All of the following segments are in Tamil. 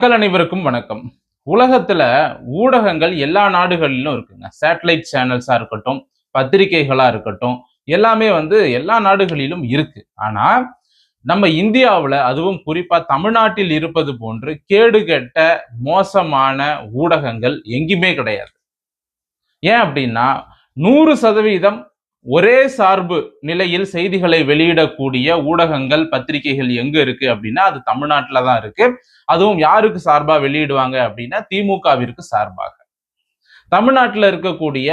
மக்கள் அனைவருக்கும் வணக்கம். உலகத்துல ஊடகங்கள் எல்லா நாடுகளிலும் இருக்குங்க. சேட்டலைட் சேனல்ஸா இருக்கட்டும், பத்திரிகைகளா இருக்கட்டும், எல்லாமே எல்லா நாடுகளிலும் இருக்கு. ஆனா நம்ம இந்தியாவுல, அதுவும் குறிப்பா தமிழ்நாட்டில் இருப்பது போன்று கேடுகெட்ட மோசமான ஊடகங்கள் எங்கேயுமே கிடையாது. ஏன் அப்படின்னா 100% ஒரே சார்பு நிலையில் செய்திகளை வெளியிடக்கூடிய ஊடகங்கள், பத்திரிகைகள் எங்க இருக்கு அப்படின்னா அது தமிழ்நாட்டில தான் இருக்கு. அதுவும் யாருக்கு சார்பா வெளியிடுவாங்க அப்படின்னா திமுகவிற்கு சார்பாக. தமிழ்நாட்டில் இருக்கக்கூடிய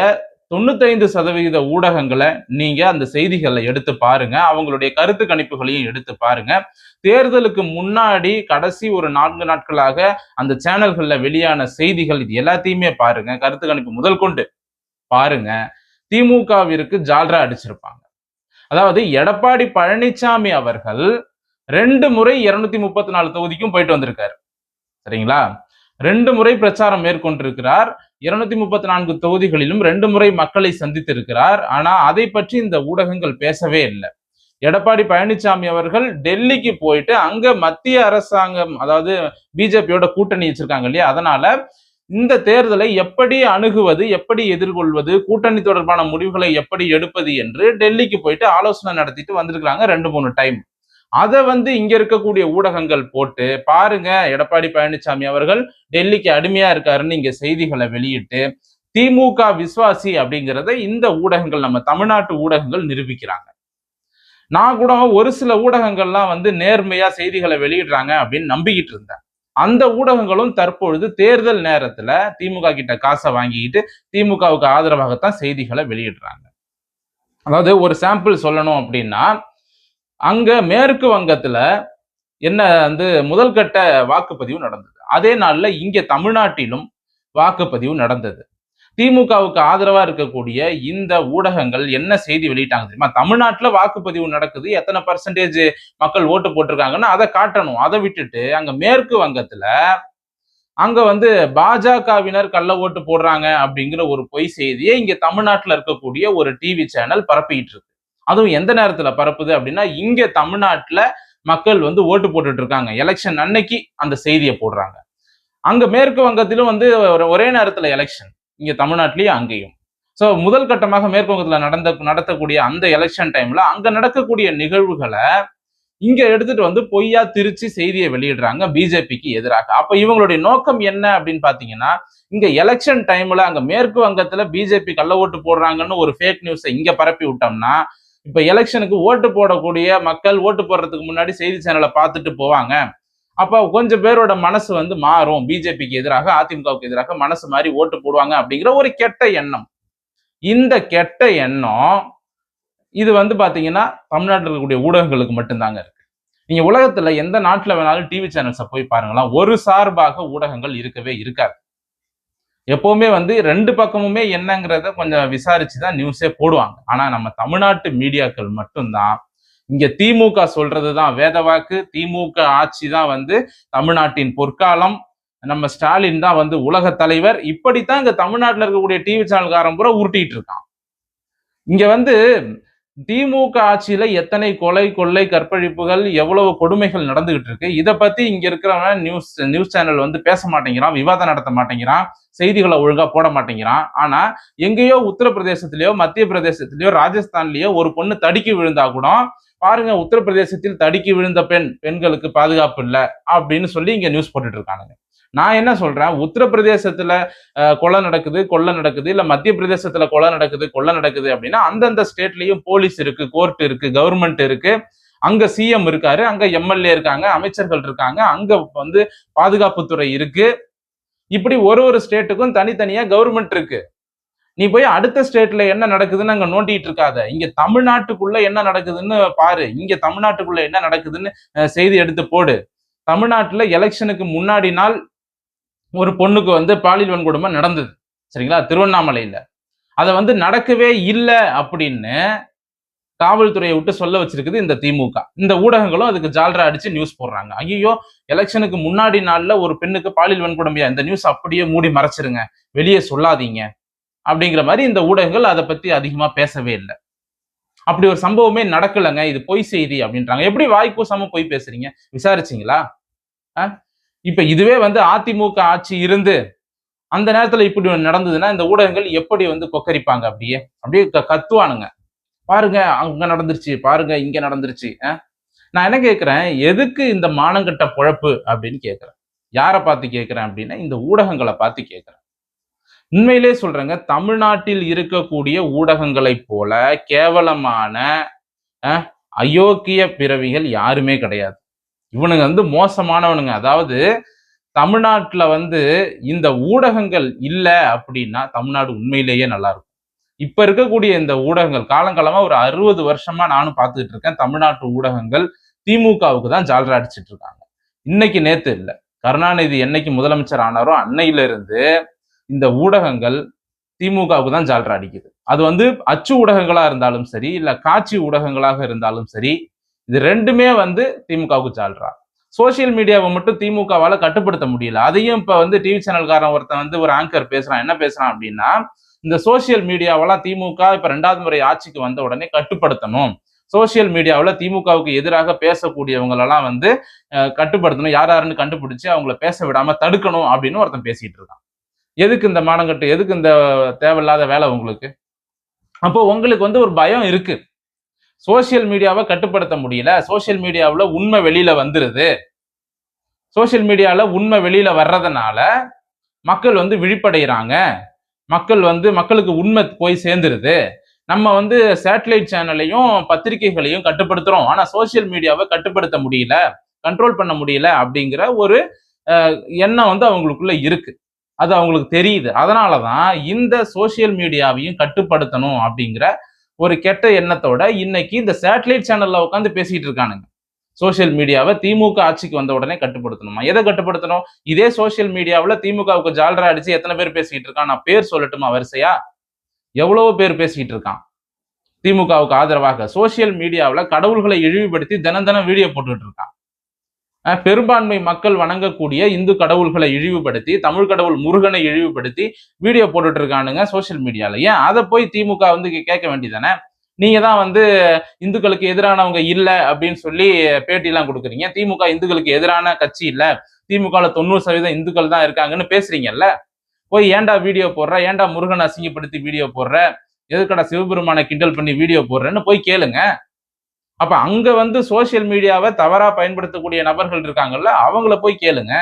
95% ஊடகங்களை நீங்க அந்த செய்திகளை எடுத்து பாருங்க. அவங்களுடைய கருத்து கணிப்புகளையும் எடுத்து பாருங்க. தேர்தலுக்கு முன்னாடி கடைசி ஒரு 4 நாட்களாக அந்த சேனல்கள்ல வெளியான செய்திகள் இது எல்லாத்தையுமே பாருங்க. கருத்து கணிப்பு முதல் கொண்டு பாருங்க. திமுகவிற்கு ஜால்ரா அடிச்சிருப்பாங்க. அதாவது எடப்பாடி பழனிசாமி அவர்கள் 2 முறை 234 தொகுதிக்கும் போயிட்டு வந்திருக்காரு. சரிங்களா? 2 முறை பிரச்சாரம் மேற்கொண்டிருக்கிறார். 234 தொகுதிகளிலும் 2 முறை மக்களை சந்தித்திருக்கிறார். ஆனா அதை பற்றி இந்த ஊடகங்கள் பேசவே இல்லை. எடப்பாடி பழனிசாமி அவர்கள் டெல்லிக்கு போயிட்டு அங்க மத்திய அரசாங்கம், அதாவது பிஜேபியோட கூட்டணி வச்சிருக்காங்க இல்லையா, அதனால இந்த தேர்தலை எப்படி அணுகுவது, எப்படி எதிர்கொள்வது, கூட்டணி தொடர்பான முடிவுகளை எப்படி எடுப்பது என்று டெல்லிக்கு போயிட்டு ஆலோசனை நடத்திட்டு வந்திருக்கிறாங்க 2-3 டைம். அதை இங்க இருக்கக்கூடிய ஊடகங்கள் போட்டு பாருங்க, எடப்பாடி பழனிசாமி அவர்கள் டெல்லிக்கு அடிமையா இருக்காருன்னு இங்க செய்திகளை வெளியிட்டு திமுக விசுவாசி அப்படிங்கிறத இந்த ஊடகங்கள், நம்ம தமிழ்நாட்டு ஊடகங்கள் நிரூபிக்கிறாங்க. நான் கூட ஒரு சில ஊடகங்கள்லாம் நேர்மையா செய்திகளை வெளியிடுறாங்க அப்படின்னு நம்பிக்கிட்டு இருந்தேன். அந்த ஊடகங்களும் தற்பொழுது தேர்தல் நேரத்துல திமுக கிட்ட காசை வாங்கிக்கிட்டு திமுகவுக்கு ஆதரவாகத்தான் செய்திகளை வெளியிடுறாங்க. அதாவது ஒரு சாம்பிள் சொல்லணும் அப்படின்னா, அங்க மேற்கு வங்கத்துல என்ன முதல் கட்ட வாக்குப்பதிவு நடந்தது. அதே நாள்ல இங்க தமிழ்நாட்டிலும் வாக்குப்பதிவு நடந்தது. திமுகவுக்கு ஆதரவா இருக்கக்கூடிய இந்த ஊடகங்கள் என்ன செய்தி வெளியிட்டாங்க தெரியுமா? தமிழ்நாட்டுல வாக்குப்பதிவு நடக்குது, எத்தனை பர்சன்டேஜ் மக்கள் ஓட்டு போட்டிருக்காங்கன்னு அதை காட்டணும். அதை விட்டுட்டு அங்க மேற்கு வங்கத்துல அங்க பாஜகவினர் கள்ள ஓட்டு போடுறாங்க அப்படிங்கிற ஒரு பொய் செய்தியை இங்க தமிழ்நாட்டுல இருக்கக்கூடிய ஒரு டிவி சேனல் பரப்பிட்டு இருக்கு. அதுவும் எந்த நேரத்துல பரப்புது அப்படின்னா, இங்க தமிழ்நாட்டுல மக்கள் ஓட்டு போட்டுட்டு இருக்காங்க, எலெக்ஷன் அன்னைக்கு அந்த செய்தியை போடுறாங்க. அங்க மேற்கு வங்கத்திலும் ஒரே நேரத்துல எலெக்ஷன், இங்க தமிழ்நாட்டிலயும் அங்கேயும். சோ முதல் கட்டமாக மேற்கு வங்கத்துல நடத்தக்கூடிய அந்த எலெக்ஷன் டைம்ல அங்க நடக்கக்கூடிய நிகழ்வுகளை இங்க எடுத்துட்டு பொய்யா திருச்சி செய்தியை வெளியிடுறாங்க பிஜேபிக்கு எதிராக. அப்ப இவங்களுடைய நோக்கம் என்ன அப்படின்னு பாத்தீங்கன்னா, இங்க எலெக்ஷன் டைம்ல அங்க மேற்கு வங்கத்துல பிஜேபி கள்ள ஓட்டு போடுறாங்கன்னு ஒரு ஃபேக் நியூஸை இங்க பரப்பி விட்டோம்னா, இப்ப எலெக்ஷனுக்கு ஓட்டு போடக்கூடிய மக்கள் ஓட்டு போடுறதுக்கு முன்னாடி செய்தி சேனலை பார்த்துட்டு போவாங்க. அப்ப கொஞ்சம் பேரோட மனசு மாறும், பிஜேபிக்கு எதிராக, அதிமுகவுக்கு எதிராக மனசு மாறி ஓட்டு போடுவாங்க அப்படிங்கிற ஒரு கெட்ட எண்ணம். இந்த கெட்ட எண்ணம் இது பாத்தீங்கன்னா தமிழ்நாட்டில் இருக்கக்கூடிய ஊடகங்களுக்கு மட்டும்தாங்க இருக்கு. நீங்க உலகத்துல எந்த நாட்டுல வேணாலும் டிவி சேனல்ஸை போய் பாருங்களா, ஒரு சார்பாக ஊடகங்கள் இருக்கவே இருக்காது. எப்பவுமே 2 பக்கமுமே என்னங்கிறத கொஞ்சம் விசாரிச்சுதான் நியூஸே போடுவாங்க. ஆனா நம்ம தமிழ்நாட்டு மீடியாக்கள் மட்டும்தான் இங்க திமுக சொல்றதுதான் வேதவாக்கு, திமுக ஆட்சி தான் தமிழ்நாட்டின் பொற்காலம், நம்ம ஸ்டாலின் தான் உலக தலைவர், இப்படித்தான் இங்க தமிழ்நாட்டில் இருக்கக்கூடிய டிவி சேனல்காரன் பூரா உருட்டிட்டு இருக்கான். இங்க திமுக ஆட்சியில எத்தனை கொலை, கொள்ளை, கற்பழிப்புகள், எவ்வளவு கொடுமைகள் நடந்துகிட்டு இருக்கு, இதை பத்தி இங்க இருக்கிறவன் நியூஸ் சேனல் பேச மாட்டேங்கிறான், விவாதம் நடத்த மாட்டேங்கிறான், செய்திகளை ஒழுங்கா போட மாட்டேங்கிறான். ஆனா எங்கேயோ உத்தரப்பிரதேசத்திலேயோ, மத்திய பிரதேசத்திலேயோ, ராஜஸ்தான்லயோ ஒரு பொண்ணு தடுக்கி விழுந்தா கூட பாருங்க, உத்தரப்பிரதேசத்தில் தடுக்கி விழுந்த பெண்களுக்கு பாதுகாப்பு இல்லை அப்படின்னு சொல்லி இங்க நியூஸ் போட்டுட்டு இருக்கானுங்க. நான் என்ன சொல்றேன், உத்தரப்பிரதேசத்துல கொலை நடக்குது, கொள்ளை நடக்குது, இல்ல மத்திய பிரதேசத்துல கொலை நடக்குது, கொள்ளை நடக்குது அப்படின்னா அந்தந்த ஸ்டேட்லயும் போலீஸ் இருக்கு, கோர்ட் இருக்கு, கவர்மெண்ட் இருக்கு, அங்க சிஎம் இருக்காரு, அங்க எம்எல்ஏ இருக்காங்க, அமைச்சர்கள் இருக்காங்க, அங்க பாதுகாப்புத்துறை இருக்கு. இப்படி ஒரு ஸ்டேட்டுக்கும் தனித்தனியா கவர்மெண்ட் இருக்கு. நீ போய் அடுத்த ஸ்டேட்ல என்ன நடக்குதுன்னு அங்க நோண்டிட்டு இருக்காத, இங்க தமிழ்நாட்டுக்குள்ள என்ன நடக்குதுன்னு பாரு, இங்க தமிழ்நாட்டுக்குள்ள என்ன நடக்குதுன்னு செய்தி எடுத்து போடு. தமிழ்நாட்டுல எலெக்ஷனுக்கு முன்னாடி நாள் ஒரு பொண்ணுக்கு பாலியல் வன்கொடுமை நடந்தது, சரிங்களா, திருவண்ணாமலையில. அதை நடக்கவே இல்லை அப்படின்னு காவல்துறையை விட்டு சொல்ல வச்சிருக்குது இந்த திமுக. இந்த ஊடகங்களும் அதுக்கு ஜால்ரா அடிச்சு நியூஸ் போடுறாங்க. ஐயோ, எலெக்ஷனுக்கு முன்னாடி நாள்ல ஒரு பெண்ணுக்கு பாலியல் வன்கொடுமையா, இந்த நியூஸ் அப்படியே மூடி மறைச்சிருங்க, வெளியே சொல்லாதீங்க அப்படிங்கிற மாதிரி இந்த ஊடகங்கள் அதை பத்தி அதிகமா பேசவே இல்லை. அப்படி ஒரு சம்பவமே நடக்கலைங்க, இது பொய் செய்தி அப்படின்றாங்க. எப்படி வாய் கூசாம பொய் பேசுறீங்க? விசாரிச்சீங்களா? இப்ப இதுவே வந்து அதிமுக ஆட்சி இருந்து அந்த நேரத்துல இப்படி நடந்ததுன்னா இந்த ஊடகங்கள் எப்படி வந்து கொக்கரிப்பாங்க? அப்படியே அப்படியே கத்துவானுங்க. பாருங்க அங்க நடந்துருச்சு, பாருங்க இங்க நடந்துருச்சு. நான் என்ன கேட்கிறேன், எதுக்கு இந்த மானங்கெட்ட பொழப்பு அப்படின்னு கேட்கிறேன். யார பார்த்து கேட்கிறேன் அப்படின்னா, இந்த ஊடகங்களை பார்த்து கேட்கிறேன். உண்மையிலே சொல்றேங்க, தமிழ்நாட்டில் இருக்கக்கூடிய ஊடகங்களைப் போல கேவலமான அயோக்கிய பிறவிகள் யாருமே கிடையாது. இவனுங்க வந்து மோசமானவனுங்க. அதாவது தமிழ்நாட்டுல வந்து இந்த ஊடகங்கள் இல்ல அப்படின்னா தமிழ்நாடு உண்மையிலேயே நல்லா இருக்கும். இப்ப இருக்கக்கூடிய இந்த ஊடகங்கள் காலங்காலமா ஒரு 60 வருஷமா நானும் பார்த்துட்டு இருக்கேன். தமிழ்நாட்டு ஊடகங்கள் திமுகவுக்கு தான் ஜால்ரா அடிச்சிட்டு இருக்காங்க. இன்னைக்கு நேத்து இல்ல. கருணாநிதி என்னைக்கு முதலமைச்சர் ஆனாரோ அன்னையில இருந்து இந்த ஊடகங்கள் திமுகவுக்கு தான் ஜால்ரா அடிக்குது. அது வந்து அச்சு ஊடகங்களா இருந்தாலும் சரி, இல்ல காட்சி ஊடகங்களாக இருந்தாலும் சரி, இது ரெண்டுமே வந்து திமுகவுக்கு ஜால்ரா. சோசியல் மீடியாவை மட்டும் திமுகவால கட்டுப்படுத்த முடியல. அதையும் இப்ப வந்து டிவி சேனல்காரன் ஒருத்தன் வந்து ஒரு ஆங்கர் பேசுறான். என்ன பேசுறான் அப்படின்னா, இந்த சோசியல் மீடியாவெல்லாம் திமுக இப்ப 2வது முறை ஆட்சிக்கு வந்த உடனே கட்டுப்படுத்தணும். சோசியல் மீடியாவில் திமுகவுக்கு எதிராக பேசக்கூடியவங்களெல்லாம் வந்து கட்டுப்படுத்தணும், யார் யாருன்னு கண்டுபிடிச்சு அவங்கள பேச விடாம தடுக்கணும் அப்படின்னு ஒருத்தன் பேசிட்டு இருக்கான். எதுக்கு இந்த மானங்கட்டு, எதுக்கு இந்த தேவையில்லாத வேலை உங்களுக்கு? அப்போ உங்களுக்கு வந்து ஒரு பயம் இருக்கு. சோசியல் மீடியாவை கட்டுப்படுத்த முடியல, சோசியல் மீடியாவில் உண்மை வெளியில வந்துருது. சோசியல் மீடியால உண்மை வெளியில வர்றதுனால மக்கள் வந்து விழிப்படைகிறாங்க. மக்களுக்கு உண்மை போய் சேர்ந்துருது. நம்ம வந்து சேட்டலைட் சேனலையும் பத்திரிகைகளையும் கட்டுப்படுத்துறோம், ஆனா சோசியல் மீடியாவை கட்டுப்படுத்த முடியல, கண்ட்ரோல் பண்ண முடியல அப்படிங்கிற ஒரு எண்ணம் வந்து அவங்களுக்குள்ள இருக்கு. அது அவங்களுக்கு தெரியுது. அதனாலதான் இந்த சோசியல் மீடியாவையும் கட்டுப்படுத்தணும் அப்படிங்கிற ஒரு கெட்ட எண்ணத்தோட இன்னைக்கு இந்த சேட்டலைட் சேனல்ல உட்காந்து பேசிட்டு இருக்கானுங்க. சோசியல் மீடியாவை திமுக ஆட்சிக்கு வந்த உடனே கட்டுப்படுத்தணுமா? எதை கட்டுப்படுத்தணும்? இதே சோசியல் மீடியாவில் திமுகவுக்கு ஜால்ரா அடிச்சு எத்தனை பேர் பேசிக்கிட்டு இருக்கான்? நான் பேர் சொல்லட்டுமா வரிசையா? எவ்வளவு பேர் பேசிக்கிட்டு இருக்கான் திமுகவுக்கு ஆதரவாக. சோசியல் மீடியாவில் கடவுள்களை இழிவுபடுத்தி தினம் தினம் வீடியோ போட்டுட்டு இருக்கான். பெரும்பான்மை மக்கள் வணங்கக்கூடிய இந்து கடவுள்களை இழிவுபடுத்தி, தமிழ் கடவுள் முருகனை இழிவுபடுத்தி வீடியோ போட்டுட்டு இருக்கானுங்க சோசியல் மீடியால. ஏன் அதை போய் திமுக வந்து கேட்க வேண்டியதானே? நீங்க தான் வந்து இந்துக்களுக்கு எதிரானவங்க இல்ல அப்படின்னு சொல்லி பேட்டி எல்லாம் கொடுக்குறீங்க. திமுக இந்துக்களுக்கு எதிரான கட்சி இல்ல, திமுகல 90% இந்துக்கள் தான் இருக்காங்கன்னு பேசுறீங்கல்ல. போய் ஏன்டா வீடியோ போடுற, ஏன்டா முருகன் அசிங்கப்படுத்தி வீடியோ போடுற, எதுக்கடா சிவபெருமான கிண்டல் பண்ணி வீடியோ போடுறேன்னு போய் கேளுங்க. அப்ப அங்க வந்து சோசியல் மீடியாவை தவறா பயன்படுத்தக்கூடிய நபர்கள் இருக்காங்கல்ல, அவங்கள போய் கேளுங்க.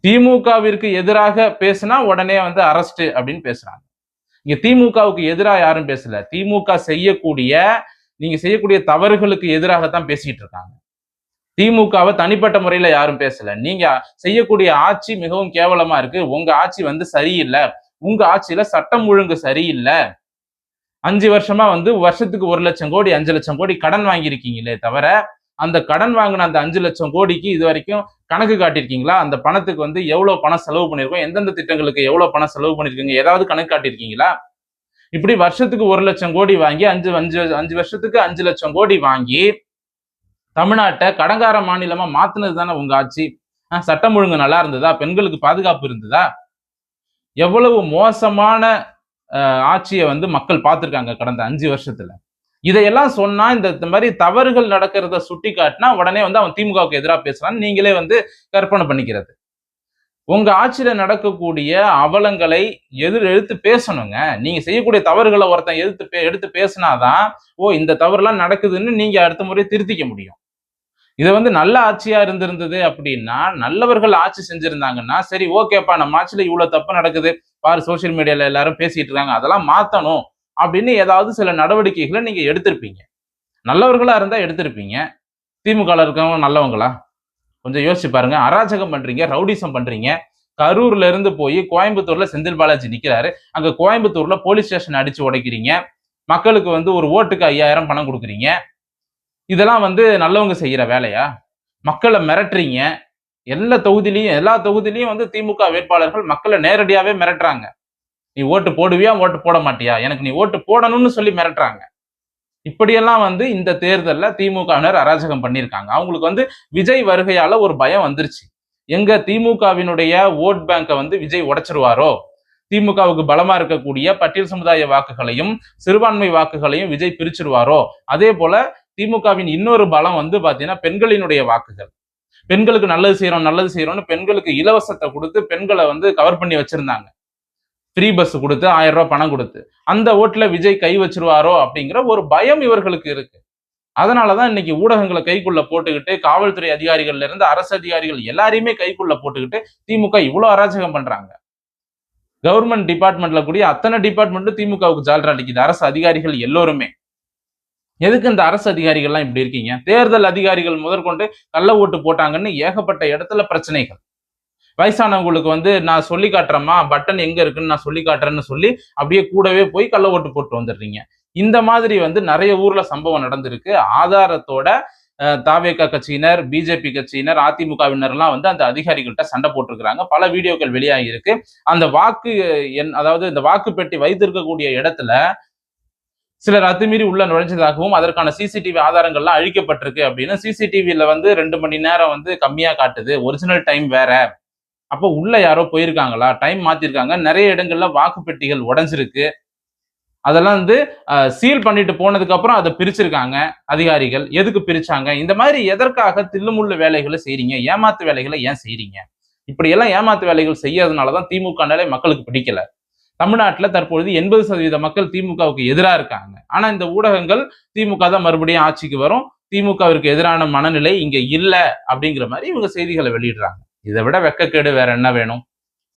திமுகவிற்கு எதிராக பேசினா உடனே வந்து அரஸ்ட் அப்படின்னு பேசுறாங்க. இங்க திமுகவுக்கு எதிராக யாரும் பேசல. திமுக நீங்க செய்யக்கூடிய தவறுகளுக்கு எதிராகத்தான் பேசிட்டு இருக்காங்க. திமுகவை தனிப்பட்ட முறையில யாரும் பேசல. நீங்க செய்யக்கூடிய ஆட்சி மிகவும் கேவலமா இருக்கு, உங்க ஆட்சி வந்து சரியில்லை, உங்க ஆட்சியில சட்டம் ஒழுங்கு சரியில்லை, 5 வருஷமா வந்து வருஷத்துக்கு 1 லட்சம் கோடி 5 லட்சம் கோடி கடன் வாங்கியிருக்கீங்களே தவிர அந்த கடன் வாங்கின அந்த 5 லட்சம் கோடிக்கு இது வரைக்கும் கணக்கு காட்டியிருக்கீங்களா? அந்த பணத்துக்கு வந்து எவ்வளவு பணம் செலவு பண்ணிருக்கோம், எந்தெந்த திட்டங்களுக்கு எவ்வளவு பணம் செலவு பண்ணிருக்கீங்க, ஏதாவது கணக்கு காட்டியிருக்கீங்களா? இப்படி வருஷத்துக்கு 1 லட்சம் கோடி வாங்கி 5 வருஷத்துக்கு 5 லட்சம் கோடி வாங்கி தமிழ்நாட்டை கடங்கார மாநிலமா மாத்தினது தானே உங்க ஆட்சி. சட்டம் ஒழுங்கு நல்லா இருந்ததா? பெண்களுக்கு பாதுகாப்பு இருந்ததா? எவ்வளவு மோசமான ஆட்சியை வந்து மக்கள் பார்த்திருக்காங்க கடந்த 5 வருஷத்துல. இதையெல்லாம் சொன்னா இந்த மாதிரி தவறுகள் நடக்கிறத சுட்டி காட்டினா உடனே வந்து அவன் திமுகவுக்கு எதிராக பேசுறான்னு நீங்களே வந்து கற்பனை பண்ணிக்கிறது. உங்க ஆட்சியில நடக்கக்கூடிய அவலங்களை எடுத்து பேசணுங்க. நீங்க செய்யக்கூடிய தவறுகளை ஒருத்தன் எடுத்து பேசினாதான் இந்த தவறுலாம் நடக்குதுன்னு நீங்க அடுத்த முறை திருத்திக்க முடியும். இதை வந்து நல்ல ஆட்சியா இருந்திருந்தது அப்படின்னா, நல்லவர்கள் ஆட்சி செஞ்சிருந்தாங்கன்னா சரி ஓகேப்பா, நம்ம ஆட்சியில இவ்வளவு தப்பு நடக்குது பாரு, சோசியல் மீடியால எல்லாரும் பேசிட்டு இருக்காங்க, அதெல்லாம் மாத்தணும் அப்படின்னு ஏதாவது சில நடவடிக்கைகளை நீங்க எடுத்திருப்பீங்க. நல்லவர்களா இருந்தா எடுத்திருப்பீங்க. திமுக இருக்கவங்க நல்லவங்களா? கொஞ்சம் யோசிச்சு பாருங்க. அராஜகம் பண்றீங்க, ரவுடிசம் பண்றீங்க. கரூர்ல இருந்து போய் கோயம்புத்தூர்ல செந்தில் பாலாஜி நிக்கிறாரு, அங்க கோயம்புத்தூர்ல போலீஸ் ஸ்டேஷன் அடிச்சு உடைக்கிறீங்க, மக்களுக்கு வந்து ஒரு ஓட்டுக்கு 5000 பணம் கொடுக்குறீங்க. இதெல்லாம் வந்து நல்லவங்க செய்யற வேலையா? மக்களை மிரட்டுறீங்க. எல்லா தொகுதியிலையும் வந்து திமுக வேட்பாளர்கள் மக்களை நேரடியாவே மிரட்டுறாங்க. நீ ஓட்டு போடுவியா, ஓட்டு போட மாட்டியா, எனக்கு நீ ஓட்டு போடணும்னு சொல்லி மிரட்டுறாங்க. இப்படியெல்லாம் வந்து இந்த தேர்தல்ல திமுகவினர் அராஜகம் பண்ணியிருக்காங்க. அவங்களுக்கு வந்து விஜய் வருகையால ஒரு பயம் வந்துருச்சு. எங்க திமுகவினுடைய ஓட் பேங்கை வந்து விஜய் உடைச்சிருவாரோ, திமுகவுக்கு பலமா இருக்கக்கூடிய பட்டியல் சமுதாய வாக்குகளையும் சிறுபான்மை வாக்குகளையும் விஜய் பிரிச்சிருவாரோ, அதே போல திமுகவின் இன்னொரு பலம் வந்து பாத்தீங்கன்னா பெண்களினுடைய வாக்குகள். பெண்களுக்கு நல்லது செய்யறோம்னு பெண்களுக்கு இலவசத்தை கொடுத்து பெண்களை வந்து கவர் பண்ணி வச்சிருந்தாங்க. ஃப்ரீ பஸ் கொடுத்து 1000 ரூபாய் பணம் கொடுத்து. அந்த ஓட்டுல விஜய் கை வச்சிருவாரோ அப்படிங்கிற ஒரு பயம் இவர்களுக்கு இருக்கு. அதனாலதான் இன்னைக்கு ஊடகங்களை கைக்குள்ள போட்டுக்கிட்டு காவல்துறை அதிகாரிகள்ல இருந்து அரசு அதிகாரிகள் எல்லாரையுமே கைக்குள்ள போட்டுக்கிட்டு திமுக இவ்வளவு அராஜகம் பண்றாங்க. கவர்மெண்ட் டிபார்ட்மெண்ட்ல கூடிய அத்தனை டிபார்ட்மெண்ட்டும் திமுகவுக்கு ஜால்ரா அடிக்குது, அரசு அதிகாரிகள் எல்லோருமே. எதுக்கு இந்த அரசு அதிகாரிகள்லாம் இப்படி இருக்கீங்க? தேர்தல் அதிகாரிகள் முதற்கொண்டு கள்ள ஓட்டு போட்டாங்கன்னு ஏகப்பட்ட இடத்துல பிரச்சனைகள். வயசானவங்களுக்கு வந்து நான் சொல்லி காட்டுறேம்மா, பட்டன் எங்க இருக்குன்னு நான் சொல்லி காட்டுறேன்னு சொல்லி அப்படியே கூடவே போய் கள்ள ஓட்டு போட்டு வந்துடுறீங்க. இந்த மாதிரி வந்து நிறைய ஊர்ல சம்பவம் நடந்திருக்கு. ஆதாரத்தோட தாவேகா கட்சியினர், பிஜேபி கட்சியினர், அதிமுகவினர் எல்லாம் வந்து அந்த அதிகாரிகள்கிட்ட சண்டை போட்டிருக்கிறாங்க. பல வீடியோக்கள் வெளியாகி இருக்கு. அந்த வாக்கு அதாவது இந்த வாக்கு பெட்டி வைத்திருக்கக்கூடிய இடத்துல சிலர் அத்துமீறி உள்ள நுழைஞ்சதாகவும் அதற்கான சிசிடிவி ஆதாரங்கள்லாம் அழிக்கப்பட்டிருக்கு அப்படின்னு சிசிடிவில வந்து 2 மணி நேரம் வந்து கம்மியா காட்டுது, ஒரிஜினல் டைம் வேற. அப்போ உள்ள யாரோ போயிருக்காங்களா, டைம் மாத்திருக்காங்க, நிறைய இடங்கள்ல வாக்கு பெட்டிகள் உடைஞ்சிருக்கு. அதெல்லாம் வந்து சீல் பண்ணிட்டு போனதுக்கு அப்புறம் அதை பிரிச்சிருக்காங்க அதிகாரிகள். எதுக்கு பிரிச்சாங்க? இந்த மாதிரி எதற்காக தில்லுமுள்ளு வேலைகளை செய்றீங்க? ஏமாத்து வேலைகளை ஏன் செய்றீங்க? இப்படி எல்லாம் ஏமாத்து வேலைகள் செய்யறதுனாலதான் திமுக நிலை மக்களுக்கு பிடிக்கல. தமிழ்நாட்டுல தற்பொழுது 80% மக்கள் திமுகவுக்கு எதிரா இருக்காங்க. ஆனா இந்த ஊடகங்கள் திமுக தான் மறுபடியும் ஆட்சிக்கு வரும், திமுகவிற்கு எதிரான மனநிலை இங்க இல்ல அப்படிங்கிற மாதிரி இவங்க செய்திகளை வெளியிடுறாங்க. இதை விட வெக்கக்கேடு வேற என்ன வேணும்?